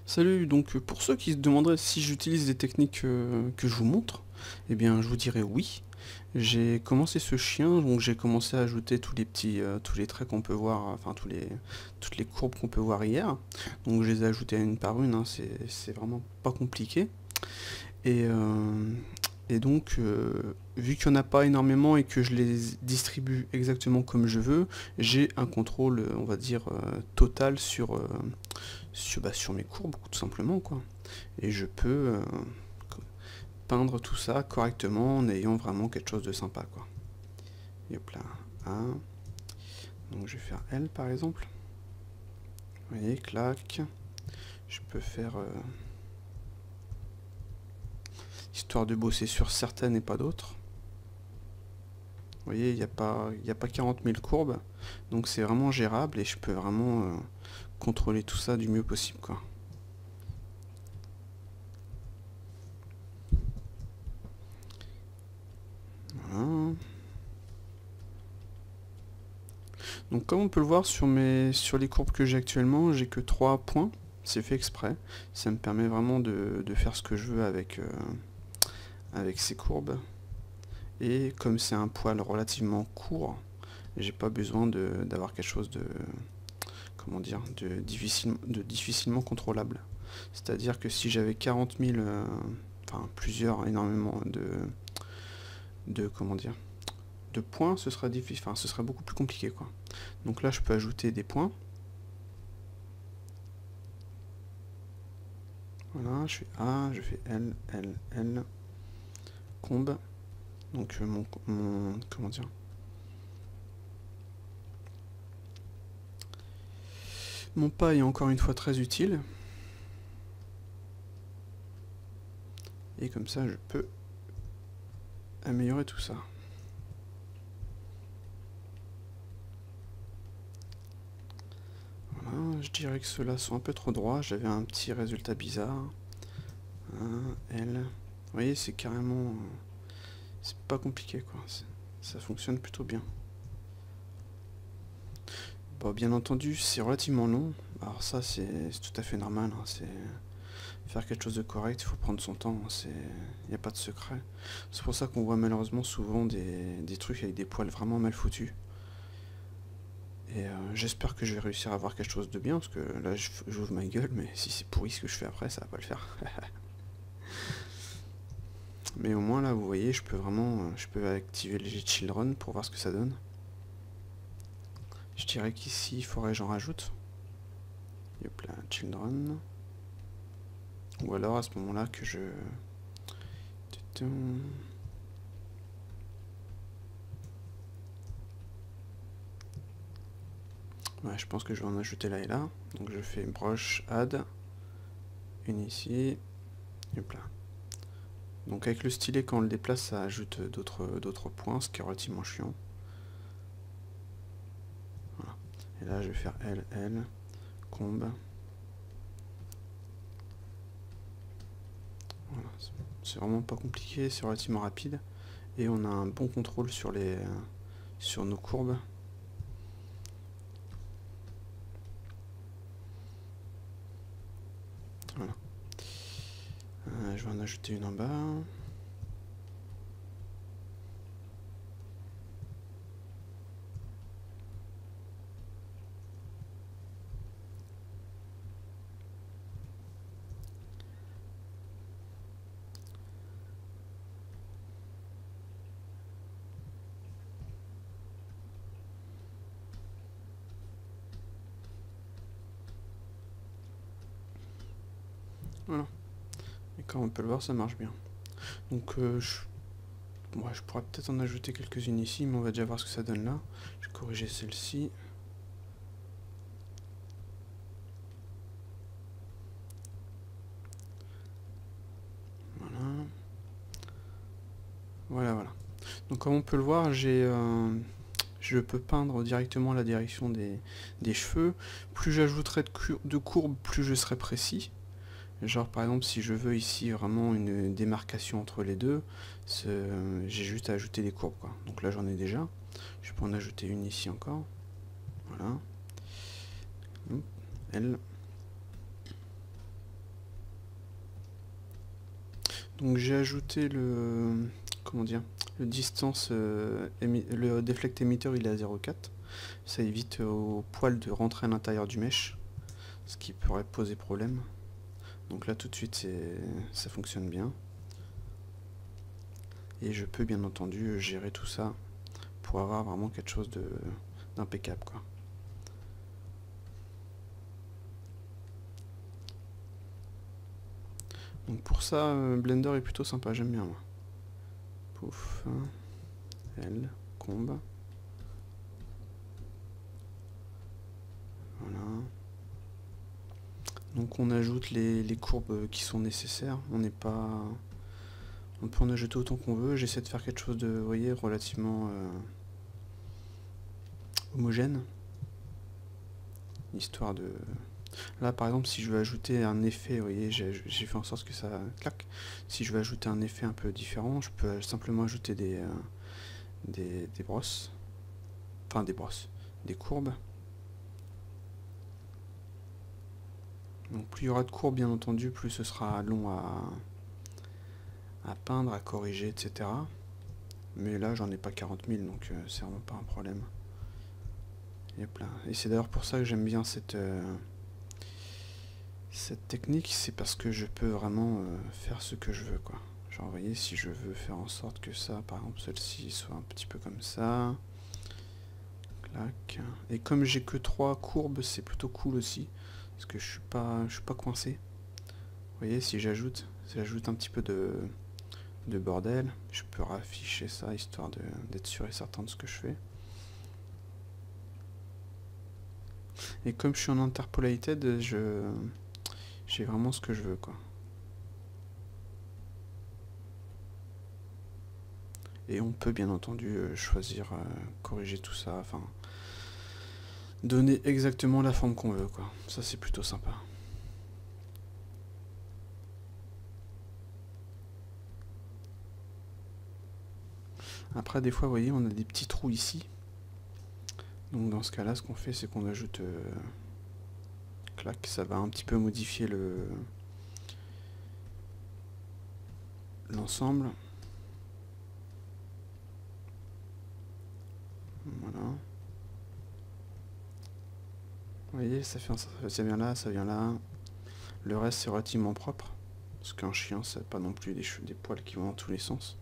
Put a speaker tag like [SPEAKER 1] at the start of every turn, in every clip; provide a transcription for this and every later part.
[SPEAKER 1] Salut, donc pour ceux qui se demanderaient si j'utilise des techniques que je vous montre, eh bien je vous dirais oui. J'ai commencé ce chien, donc j'ai commencé à ajouter tous les petits, tous les traits qu'on peut voir, enfin toutes les courbes qu'on peut voir hier. Donc je les ai ajoutés une par une, hein, c'est vraiment pas compliqué. Et, euh, et donc, vu qu'il n'y en a pas énormément et que je les distribue exactement comme je veux, j'ai un contrôle, on va dire, total sur mes courbes, tout simplement, quoi. Et je peux peindre tout ça correctement en ayant vraiment quelque chose de sympa, quoi. Et hop là, A. Donc je vais faire L par exemple. Vous voyez, clac. Je peux faire histoire de bosser sur certaines et pas d'autres. Vous voyez, il y a pas 40 000 courbes, donc c'est vraiment gérable et je peux vraiment contrôler tout ça du mieux possible, quoi. Voilà. Donc comme on peut le voir sur les courbes que j'ai actuellement, j'ai que 3 points, c'est fait exprès. Ça me permet vraiment de faire ce que je veux avec ces courbes. Et comme c'est un poil relativement court, j'ai pas besoin d'avoir quelque chose de, comment dire, de difficilement contrôlable. C'est-à-dire que si j'avais 40 000, enfin plusieurs, énormément comment dire, de points, ce serait difficile, enfin ce serait beaucoup plus compliqué, quoi. Donc là je peux ajouter des points. Voilà, je fais A, je fais L, L, L, combe. Donc comment dire, mon pas est encore une fois très utile. Et comme ça je peux améliorer tout ça. Voilà, je dirais que ceux-là sont un peu trop droits, j'avais un petit résultat bizarre. L. Vous voyez, c'est carrément... c'est pas compliqué, quoi. Ça fonctionne plutôt bien. Bon, bien entendu, c'est relativement long. Alors ça, c'est tout à fait normal. Hein. C'est faire quelque chose de correct, il faut prendre son temps. Il n'y a pas de secret. C'est pour ça qu'on voit malheureusement souvent des trucs avec des poils vraiment mal foutus. Et j'espère que je vais réussir à avoir quelque chose de bien, parce que là, j'ouvre ma gueule, mais si c'est pourri ce que je fais après, ça va pas le faire. Mais au moins là, vous voyez, je peux activer le Children pour voir ce que ça donne. Je dirais qu'ici, il faudrait que j'en rajoute. Hop là, Children. Ou alors à ce moment-là que je... Ouais, je pense que je vais en ajouter là et là. Donc je fais brush, add, une ici, hop là. Donc avec le stylet, quand on le déplace, ça ajoute d'autres points, ce qui est relativement chiant. Voilà. Et là, je vais faire L, L, combe. Voilà. C'est vraiment pas compliqué, c'est relativement rapide. Et on a un bon contrôle sur nos courbes. Voilà. Je vais en ajouter une en bas. Voilà. Et comme on peut le voir, ça marche bien. Donc je pourrais peut-être en ajouter quelques-unes ici, mais on va déjà voir ce que ça donne là. Je vais corriger celle-ci. Voilà. Voilà, voilà. Donc comme on peut le voir, je peux peindre directement la direction des cheveux. Plus j'ajouterai de courbes, plus je serai précis. Genre par exemple si je veux ici vraiment une démarcation entre les deux, j'ai juste à ajouter des courbes, quoi. Donc là j'en ai déjà. Je peux en ajouter une ici encore. Voilà. L. Donc j'ai ajouté le, comment dire, le distance, le deflect emitter il est à 0,4. Ça évite au poil de rentrer à l'intérieur du mesh, ce qui pourrait poser problème. Donc là tout de suite ça fonctionne bien. Et je peux bien entendu gérer tout ça pour avoir vraiment quelque chose d'impeccable, quoi. Donc pour ça, Blender est plutôt sympa, j'aime bien moi. Pouf, L, comb. Voilà. Donc on ajoute les courbes qui sont nécessaires. On n'est pas... On peut en ajouter autant qu'on veut. J'essaie de faire quelque chose de, vous voyez, relativement homogène. Histoire de... Là par exemple si je veux ajouter un effet, vous voyez, j'ai fait en sorte que ça claque. Si je veux ajouter un effet un peu différent, je peux simplement ajouter des brosses. Enfin des brosses, des courbes. Donc plus il y aura de courbes bien entendu, plus ce sera long à peindre, à corriger, etc. Mais là j'en ai pas 40 000 donc c'est vraiment pas un problème. Et c'est d'ailleurs pour ça que j'aime bien cette technique, c'est parce que je peux vraiment faire ce que je veux, quoi. Genre vous voyez, si je veux faire en sorte que ça, par exemple celle-ci, soit un petit peu comme ça. Clac. Et comme j'ai que 3 courbes, c'est plutôt cool aussi. Parce que je suis pas coincé. Vous voyez, si j'ajoute un petit peu de bordel, je peux rafficher ça histoire d'être sûr et certain de ce que je fais. Et comme je suis en interpolated, j'ai vraiment ce que je veux, quoi. Et on peut bien entendu choisir, corriger tout ça, enfin donner exactement la forme qu'on veut, quoi. Ça c'est plutôt sympa. Après des fois vous voyez on a des petits trous ici. Donc dans ce cas là ce qu'on fait c'est qu'on ajoute clac, ça va un petit peu modifier l'ensemble. Voilà. Vous voyez, ça vient là, ça vient là. Le reste c'est relativement propre. Parce qu'un chien, c'est pas non plus des poils qui vont dans tous les sens.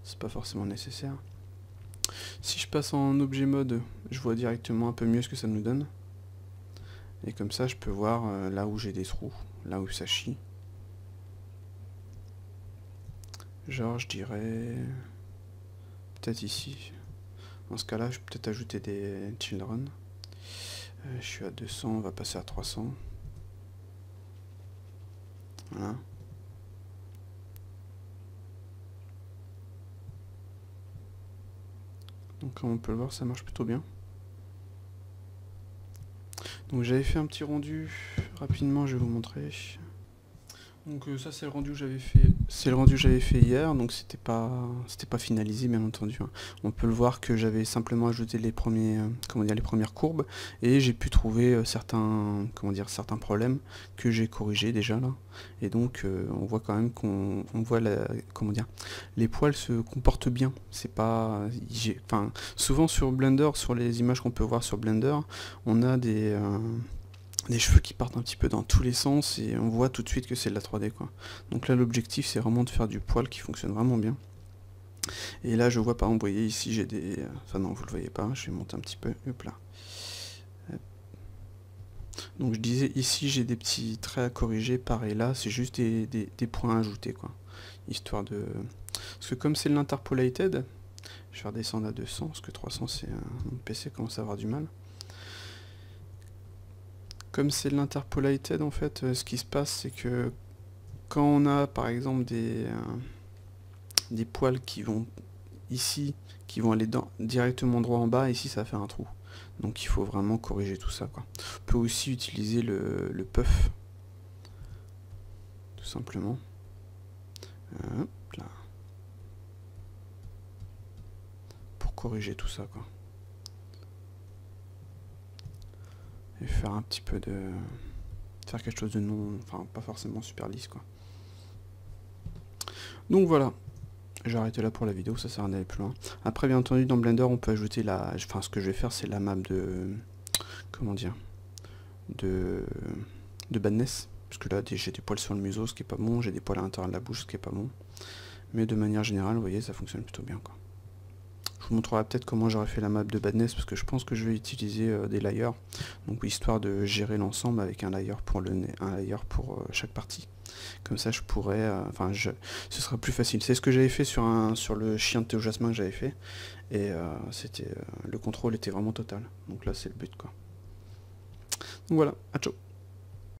[SPEAKER 1] C'est pas forcément nécessaire. Si je passe en objet mode, je vois directement un peu mieux ce que ça nous donne. Et comme ça, je peux voir là où j'ai des trous, là où ça chie. Genre, je dirais... peut-être ici. Dans ce cas-là, je peux peut-être ajouter des children. Je suis à 200, on va passer à 300. Voilà. Donc comme on peut le voir, ça marche plutôt bien. Donc j'avais fait un petit rendu, rapidement je vais vous montrer. Donc ça c'est le rendu que j'avais fait. C'est le rendu que j'avais fait hier, donc c'était pas finalisé bien entendu, hein. On peut le voir que j'avais simplement ajouté les premiers, les premières courbes, et j'ai pu trouver certains problèmes que j'ai corrigés déjà là. Et donc on voit quand même qu'on voit les poils se comportent bien. C'est pas, souvent sur Blender, sur les images qu'on peut voir sur Blender, on a des cheveux qui partent un petit peu dans tous les sens et on voit tout de suite que c'est de la 3D, quoi. Donc là l'objectif c'est vraiment de faire du poil qui fonctionne vraiment bien. Et là je vois par exemple, vous voyez ici j'ai des... Enfin non vous le voyez pas, je vais monter un petit peu, hop là. Donc je disais ici j'ai des petits traits à corriger, pareil là c'est juste des points à ajouter, quoi. Histoire de... Parce que comme c'est l'interpolated, je vais redescendre à 200 parce que 300 c'est... mon PC commence à avoir du mal. Comme c'est l'interpolated, en fait, ce qui se passe, c'est que quand on a, par exemple, des poils qui vont ici, qui vont aller directement droit en bas, ici, ça fait un trou. Donc il faut vraiment corriger tout ça, quoi. On peut aussi utiliser le puff, tout simplement. Hop là. Pour corriger tout ça, quoi. Et faire un petit peu de... faire quelque chose de non... Enfin, pas forcément super lisse, quoi. Donc voilà, j'ai arrêté là pour la vidéo, ça sert à rien d'aller plus loin. Après bien entendu dans Blender on peut ajouter la... Enfin ce que je vais faire c'est la map de... Comment dire, de badness. Parce que là j'ai des poils sur le museau, ce qui est pas bon, j'ai des poils à l'intérieur de la bouche, ce qui est pas bon. Mais de manière générale, vous voyez, ça fonctionne plutôt bien quoi. Je vous montrerai peut-être comment j'aurais fait la map de badness, parce que je pense que je vais utiliser des layers. Donc histoire de gérer l'ensemble avec un layer pour chaque partie. Comme ça je pourrais, ce sera plus facile. C'est ce que j'avais fait sur le chien de Théo Jasmin que j'avais fait. Et le contrôle était vraiment total. Donc là c'est le but quoi. Donc voilà, à ciao.